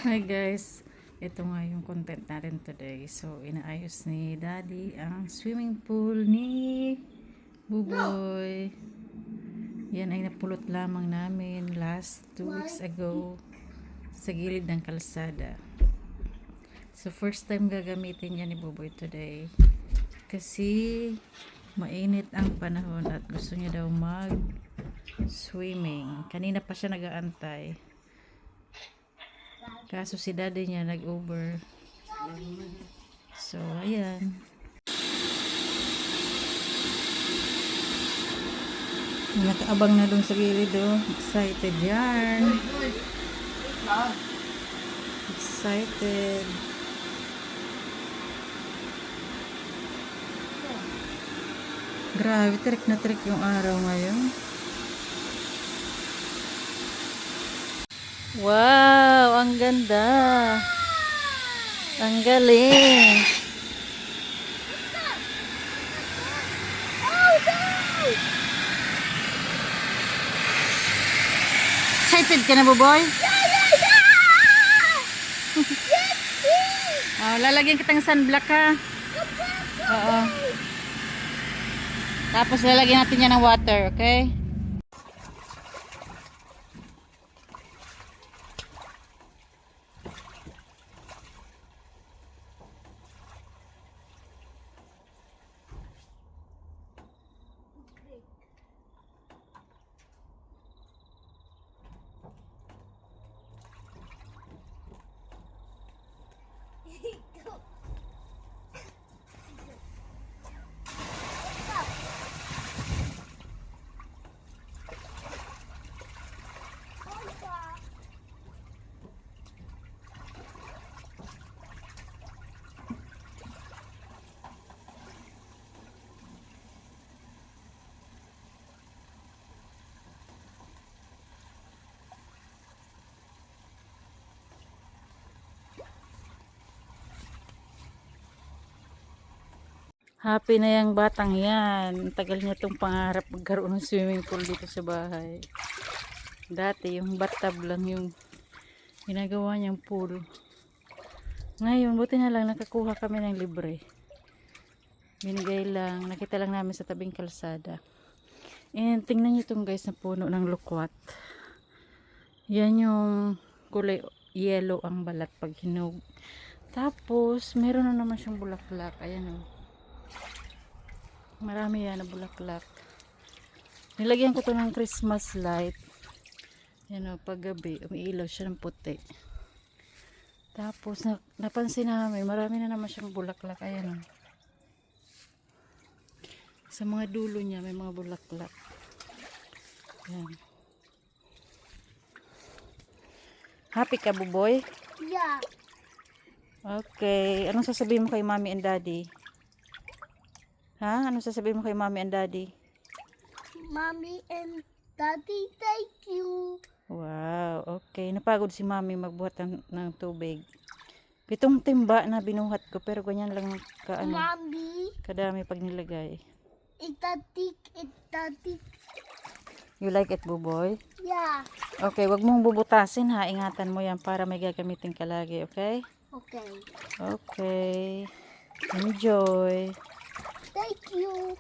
Hi guys, ito nga yung content natin today. So, inaayos ni Daddy ang swimming pool ni Buboy. Yan ay napulot lamang namin last 2 weeks ago sa gilid ng kalsada. So, first time gagamitin niya ni Buboy today. Kasi mainit ang panahon at gusto niya daw mag-swimming. Kanina pa siya nag-aantay. Kaso si daddy niya nag-over. So, ayan. Nakaabang na dun sa gilid, oh. Excited yan. Excited. Grabe, trick na trick yung araw ngayon. Wow, ang ganda. Ang galing. Excited ka na, Buboy? Oh, lalagyan kitang sunblock, ha? Oo. Tapos lalagyan natin yan ng water, okay? Happy na yung batang yan. Tagal niya itong pangarap magkaroon ng swimming pool dito sa bahay. Dati yung bathtub lang yung ginagawa niyang pool. Ngayon, buti na lang nakakuha kami ng libre. Binigay lang, nakita lang namin sa tabing kalsada. And tingnan niyo itong guys na puno ng lukwat. Yan yung kulay yellow ang balat pag hinog. Tapos, meron na naman siyang bulaklak. Ayan o. Marami yan na bulaklak. Nilagyan ko to ng Christmas light. Yan o, pag gabi, umiilaw siya ng puti. Tapos, napansin namin, marami na naman siyang bulaklak. Ayan o. Sa mga dulo niya, may mga bulaklak. Yan. Happy ka, Buboy? Yeah. Okay. Anong sasabihin mo kay Mommy and Daddy? Ha? Anong sasabihin mo kay Mommy and Daddy? Mommy and Daddy, thank you. Wow, okay. Napagod si Mommy magbuhat ng tubig. 7 timba na binuhat ko pero ganyan lang Mommy, kadami pag nilagay. itatik. You like it, Buboy? Yeah. Okay, wag mong bubutasin ha. Ingatan mo yan para may gagamitin ka lagi, okay? Okay. Okay. Enjoy. Thank you.